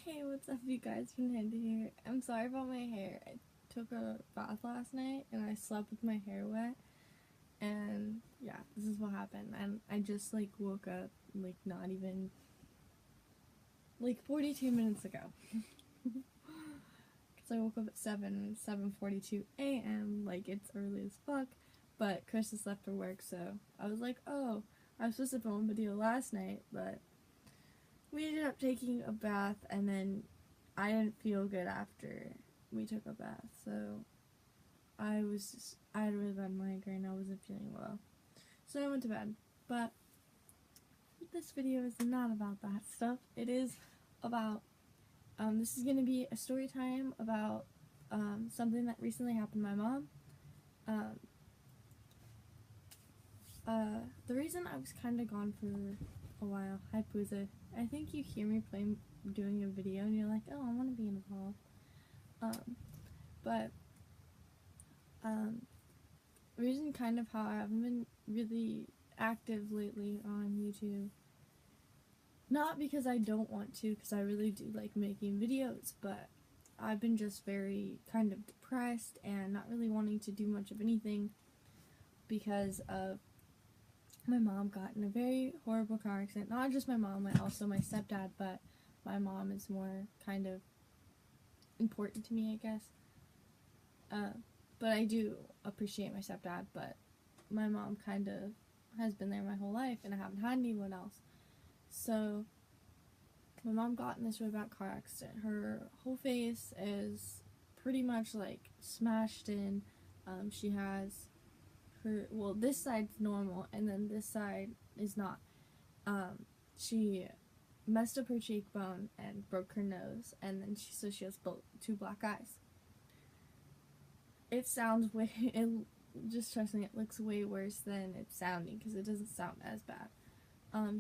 Hey, what's up, you guys? Bunanda here. I'm sorry about my hair. I took a bath last night and I slept with my hair wet, and yeah, this is what happened. And I just woke up not even 42 minutes ago. Because I woke up at 7:42 a.m. It's early as fuck, but Chris has left for work, so I was like, oh, I was supposed to film a video last night, but we ended up taking a bath, and then I didn't feel good after we took a bath, so I had a really bad migraine. I wasn't feeling well, so I went to bed. But this video is not about that stuff. It is about, this is going to be a story time about something that recently happened to my mom. The reason I was kind of gone for a while, hi Pooza, I think you hear me doing a video and you're like, oh, I want to be involved. The reason kind of how I haven't been really active lately on YouTube, not because I don't want to, because I really do like making videos, but I've been just very kind of depressed and not really wanting to do much of anything because of my mom got in a very horrible car accident. Not just my mom, also my stepdad, but my mom is more kind of important to me, I guess. But I do appreciate my stepdad, but my mom kind of has been there my whole life, and I haven't had anyone else. So my mom got in this really bad car accident. Her whole face is pretty much smashed in. She has this side's normal, and then this side is not. She messed up her cheekbone and broke her nose, and then she has two black eyes. It sounds just trust me, it looks way worse than it's sounding, because it doesn't sound as bad.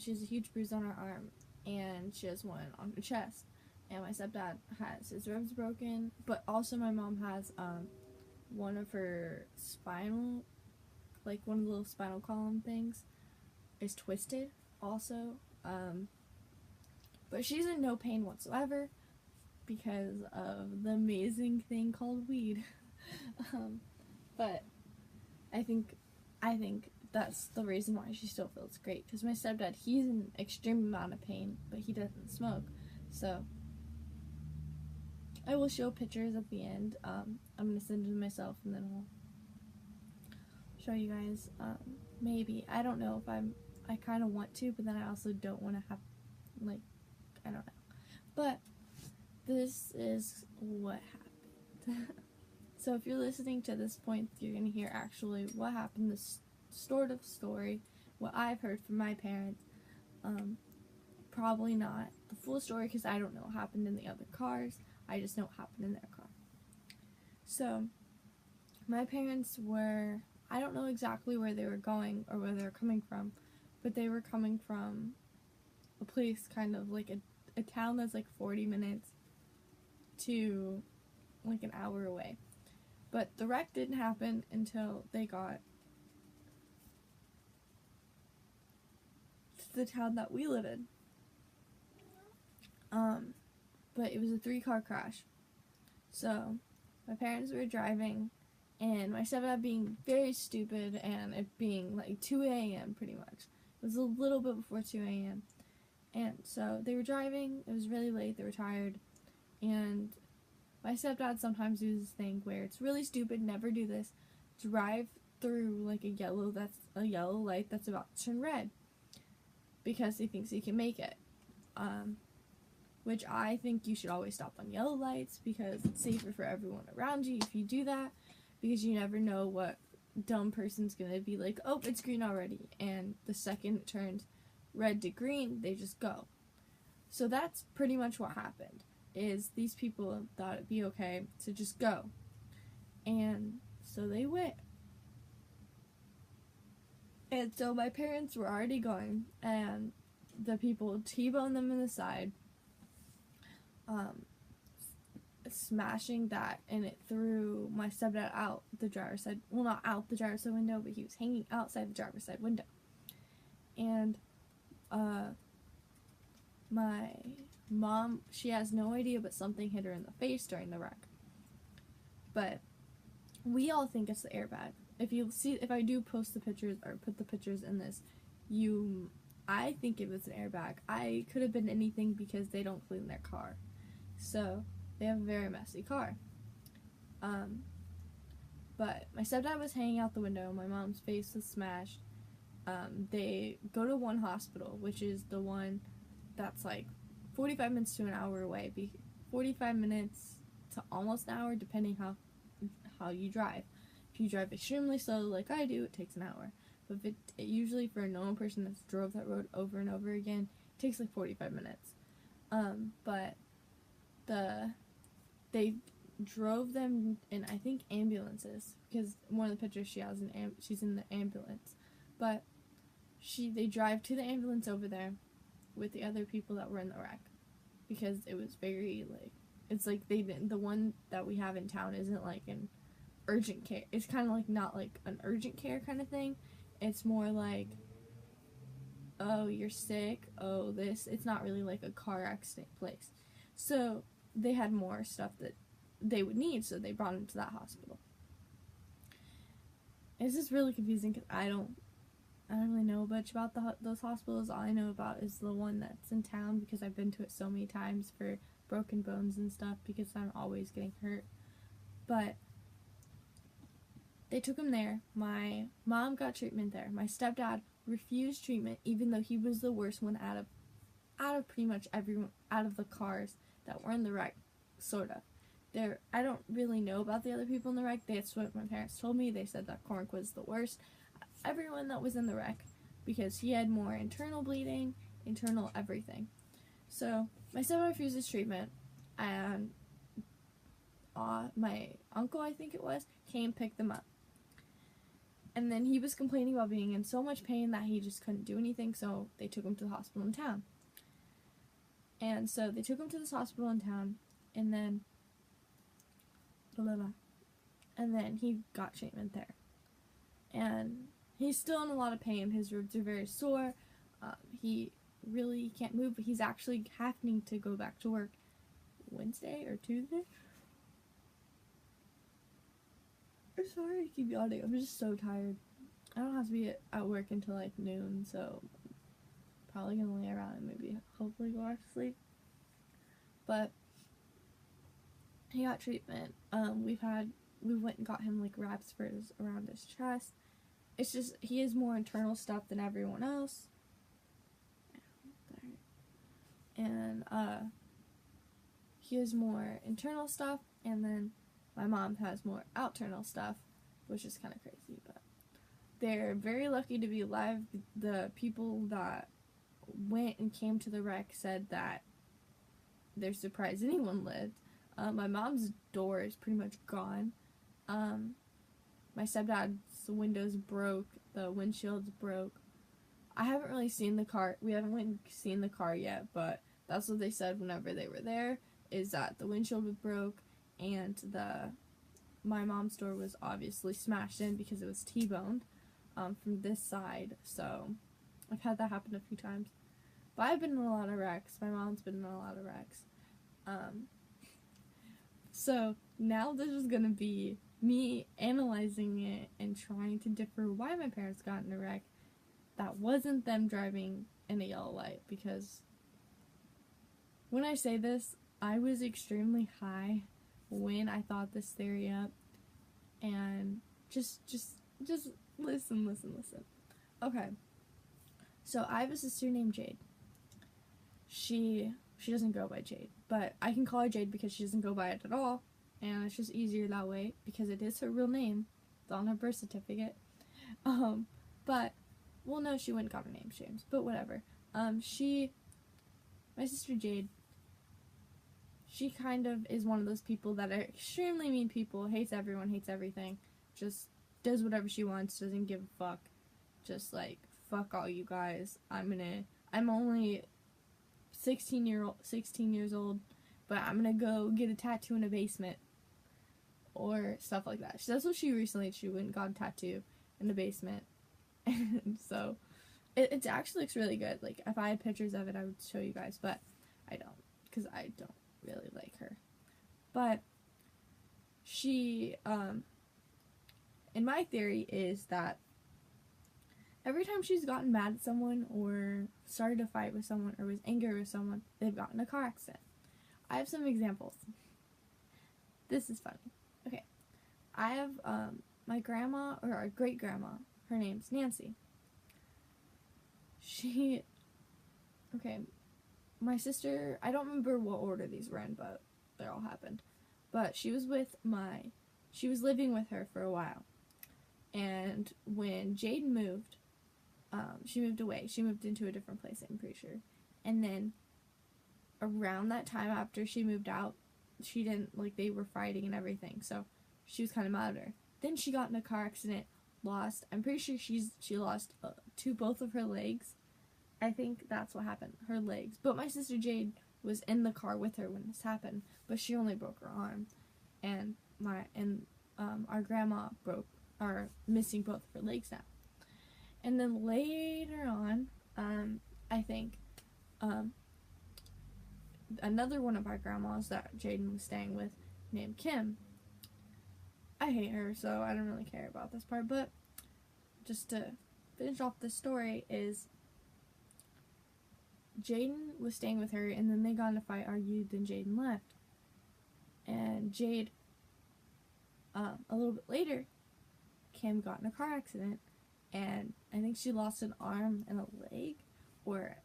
She has a huge bruise on her arm, and she has one on her chest, and my stepdad has his ribs broken, but also my mom has one of her spinal, one of the little spinal column things is twisted also, but she's in no pain whatsoever because of the amazing thing called weed. But I think that's the reason why she still feels great, because my stepdad, he's in extreme amount of pain, but he doesn't smoke. So I will show pictures at the end. I'm gonna send them myself, and then I'll show you guys. Maybe, I don't know if I kind of want to, but then I also don't want to have, I don't know. But this is what happened. So if you're listening to this point, you're going to hear actually what happened, this sort of story, what I've heard from my parents. Probably not the full story, because I don't know what happened in the other cars. I just know what happened in their car. So my parents were, I don't know exactly where they were going or where they were coming from, but they were coming from a place kind of a town that's 40 minutes to an hour away. But the wreck didn't happen until they got to the town that we live in. But it was a 3-car crash. So my parents were driving, and my stepdad being very stupid, and it being 2 a.m. pretty much. It was a little bit before 2 a.m. And so they were driving, it was really late, they were tired, and my stepdad sometimes does this thing where it's really stupid, never do this, drive through a yellow light that's about to turn red, because he thinks he can make it. Which I think you should always stop on yellow lights, because it's safer for everyone around you if you do that, because you never know what dumb person's gonna be like, oh, it's green already, and the second it turns red to green, they just go. So that's pretty much what happened, is these people thought it'd be okay to just go, and so they went. And so my parents were already going, and the people T-boned them in the side, smashing that, and it threw my stepdad out the driver's side, well, not out the driver's side window, but he was hanging outside the driver's side window. And my Mom, she has no idea, but something hit her in the face during the wreck. But we all think it's the airbag. If I do post the pictures or put the pictures in this, I think it was an airbag. I could have been anything because they don't clean their car. So, they have a very messy car. But my stepdad was hanging out the window. My mom's face was smashed. They go to one hospital, which is the one that's like 45 minutes to an hour away. 45 minutes to almost an hour, depending how you drive. If you drive extremely slow like I do, it takes an hour. But it usually, for a normal person that's drove that road over and over again, it takes like 45 minutes. But they drove them in, I think, ambulances, because one of the pictures she has, she's in the ambulance. But they drive to the ambulance over there with the other people that were in the wreck, because it was very, like, it's like the one that we have in town isn't like an urgent care. It's kind of like not like an urgent care kind of thing. It's more like, oh, you're sick, oh, this. It's not really like a car accident place. So they had more stuff that they would need, so they brought him to that hospital. It's just really confusing because I don't really know much about those hospitals. All I know about is the one that's in town, because I've been to it so many times for broken bones and stuff, because I'm always getting hurt. But they took him there. My mom got treatment there. My stepdad refused treatment, even though he was the worst one out of pretty much everyone, out of the cars that were in the wreck, sort of. I don't really know about the other people in the wreck. That's what my parents told me. They said that Cork was the worst. Everyone that was in the wreck, because he had more internal bleeding, internal everything. So my stepdad refuses treatment, and my uncle, I think it was, came pick them up. And then he was complaining about being in so much pain that he just couldn't do anything, so they took him to the hospital in town. And so they took him to this hospital in town, and then he got treatment there. And he's still in a lot of pain. His ribs are very sore. He really can't move, but he's actually having to go back to work Wednesday or Tuesday. I'm sorry I keep yawning. I'm just so tired. I don't have to be at work until like noon, so probably gonna lay around and maybe hopefully go back to sleep. But he got treatment. We went and got him like wraps around his chest. It's just, he has more internal stuff than everyone else. And he has more internal stuff, and then my mom has more external stuff, which is kind of crazy, but they're very lucky to be alive. The people that went and came to the wreck said that they're surprised anyone lived. My mom's door is pretty much gone. My stepdad's windows broke, the windshield's broke. I haven't really seen the car. We haven't went and seen the car yet, but that's what they said whenever they were there, is that the windshield was broke, and my mom's door was obviously smashed in because it was T-boned from this side. So I've had that happen a few times. But I've been in a lot of wrecks. My mom's been in a lot of wrecks. So now this is going to be me analyzing it and trying to differ why my parents got in a wreck that wasn't them driving in a yellow light, because when I say this, I was extremely high when I thought this theory up, and just listen. Okay, so I have a sister named Jade. She doesn't go by Jade, but I can call her Jade because she doesn't go by it at all, and it's just easier that way because it is her real name. It's on her birth certificate. But, well, no, she wouldn't got her name James, but whatever. My sister Jade, she kind of is one of those people that are extremely mean people, hates everyone, hates everything, just does whatever she wants, doesn't give a fuck, just like, fuck all you guys, I'm only 16 years old, but I'm gonna go get a tattoo in a basement, or stuff like that. That's what she went and got a tattoo in the basement, and so, it actually looks really good. Like, if I had pictures of it, I would show you guys, but I don't. because I don't really like her. But she, and my theory is that every time she's gotten mad at someone or started a fight with someone or was angry with someone, they've gotten in a car accident. I have some examples. This is funny. Okay. I have my grandma, or our great-grandma, her name's Nancy. My sister, I don't remember what order these were in, but they all happened. But she was living with her for a while. And when Jade moved, she moved away. She moved into a different place, I'm pretty sure. And then around that time after she moved out, she didn't, like, they were fighting and everything, so she was kind of mad at her. Then she got in a car accident, I'm pretty sure she lost both of her legs. I think that's what happened, her legs. But my sister Jade was in the car with her when this happened, but she only broke her arm. And our grandma are missing both of her legs now. And then later on, I think, another one of our grandmas that Jaden was staying with, named Kim. I hate her, so I don't really care about this part, but just to finish off the story is Jaden was staying with her, and then they got in a fight, argued, then Jaden left. And Jade, a little bit later, Kim got in a car accident, and I think she lost an arm and a leg, or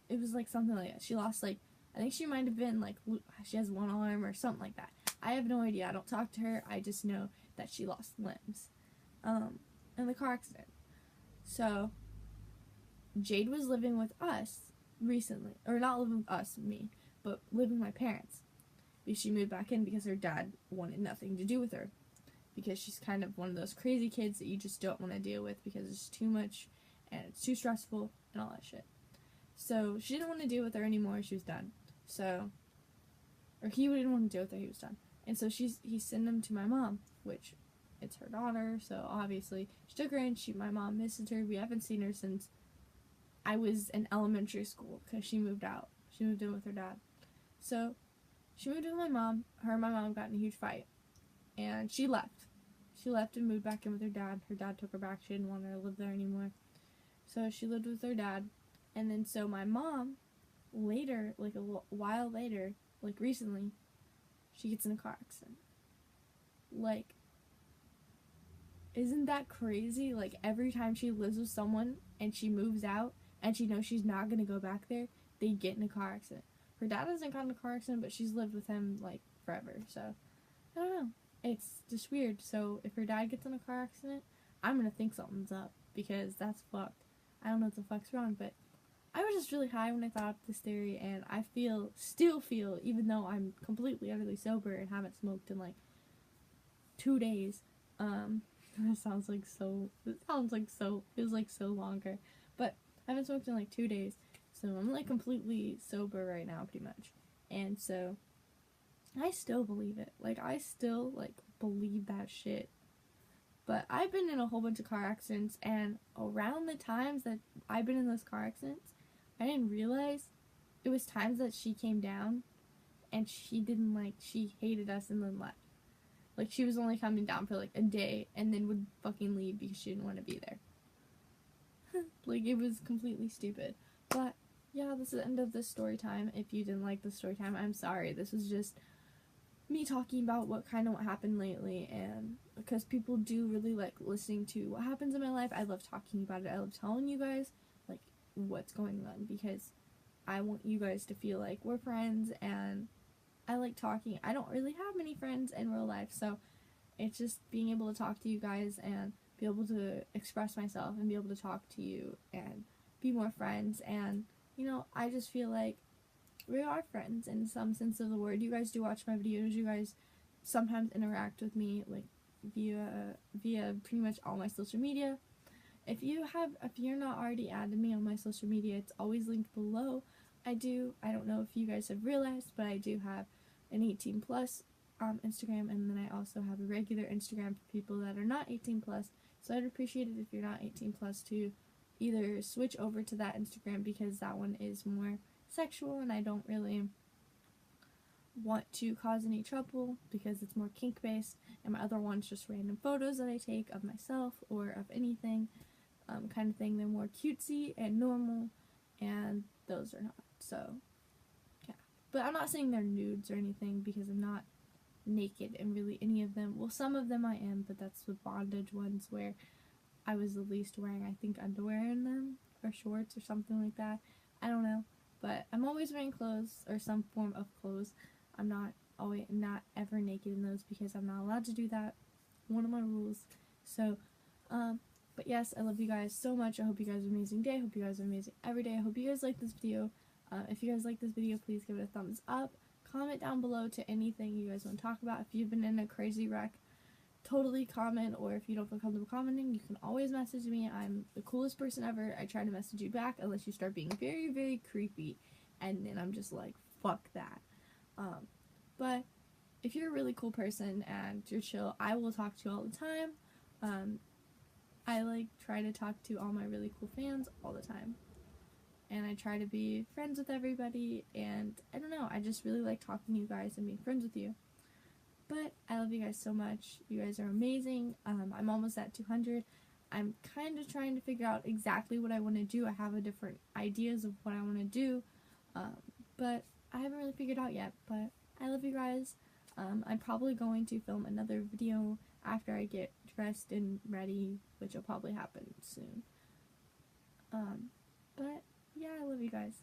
it was like something like that. She lost, like, I think she might have been, like, she has one arm or something like that. I have no idea. I don't talk to her. I just know that she lost limbs in the car accident. So, Jade was living with us recently. Or not living with us, me, but living with my parents. She moved back in because her dad wanted nothing to do with her. Because she's kind of one of those crazy kids that you just don't want to deal with because it's too much and it's too stressful and all that shit. So, she didn't want to deal with her anymore. She was done. So, or he didn't want to deal with her, he was done. And so he sent him to my mom, which it's her daughter, so obviously she took her in. My mom misses her. We haven't seen her since I was in elementary school because she moved out. She moved in with her dad. So she moved in with my mom. Her and my mom got in a huge fight, and she left. She left and moved back in with her dad. Her dad took her back. She didn't want her to live there anymore. So she lived with her dad, and then so my mom later, like a while later, like recently, she gets in a car accident. Like, isn't that crazy? Like, every time she lives with someone and she moves out and she knows she's not gonna go back there, they get in a car accident. Her dad hasn't gotten in a car accident, but she's lived with him, like, forever. So, I don't know. It's just weird. So, if her dad gets in a car accident, I'm gonna think something's up because that's fucked. I don't know what the fuck's wrong, but I was just really high when I thought of this theory, and I still feel, even though I'm completely, utterly sober and haven't smoked in, like, 2 days, feels like so longer, but I haven't smoked in, like, 2 days, so I'm, like, completely sober right now, pretty much, and so, I still believe it, like, I still, like, believe that shit, but I've been in a whole bunch of car accidents, and around the times that I've been in those car accidents, I didn't realize it was times that she came down and she hated us and then left. Like, she was only coming down for, like, a day and then would fucking leave because she didn't want to be there. Like, it was completely stupid. But, yeah, this is the end of this story time. If you didn't like the story time, I'm sorry. This was just me talking about what happened lately, and because people do really like listening to what happens in my life. I love talking about it. I love telling you guys, like, what's going on, because I want you guys to feel like we're friends, and I like talking. I don't really have many friends in real life, so it's just being able to talk to you guys and be able to express myself and be able to talk to you and be more friends. And, you know, I just feel like we are friends in some sense of the word. You guys do watch my videos. You guys sometimes interact with me, like, via pretty much all my social media. If you're not already added me on my social media, it's always linked below. I don't know if you guys have realized, but I do have an 18 plus Instagram, and then I also have a regular Instagram for people that are not 18 plus. So I'd appreciate it if you're not 18 plus to either switch over to that Instagram, because that one is more sexual and I don't really want to cause any trouble because it's more kink based, and my other one's just random photos that I take of myself or of anything, kind of thing. They're more cutesy and normal, and those are not. So yeah, but I'm not saying they're nudes or anything because I'm not naked in really any of them. Well, some of them I am, but that's the bondage ones where I was the least wearing, I think, underwear in them or shorts or something like that. I don't know, but I'm always wearing clothes or some form of clothes. I'm not ever naked in those because I'm not allowed to do that. One of my rules. So, but yes, I love you guys so much. I hope you guys have an amazing day. I hope you guys are amazing every day. I hope you guys like this video. If you guys like this video, please give it a thumbs up. Comment down below to anything you guys want to talk about. If you've been in a crazy wreck, totally comment, or if you don't feel comfortable commenting, you can always message me. I'm the coolest person ever. I try to message you back unless you start being very, very creepy, and then I'm just like, fuck that. But if you're a really cool person and you're chill, I will talk to you all the time. I like try to talk to all my really cool fans all the time, and I try to be friends with everybody, and I don't know, I just really like talking to you guys and being friends with you. But I love you guys so much. You guys are amazing. I'm almost at 200. I'm kind of trying to figure out exactly what I want to do. I have different ideas of what I want to do, but I haven't really figured out yet. But I love you guys. I'm probably going to film another video after I get dressed and ready, which will probably happen soon. But yeah, I love you guys.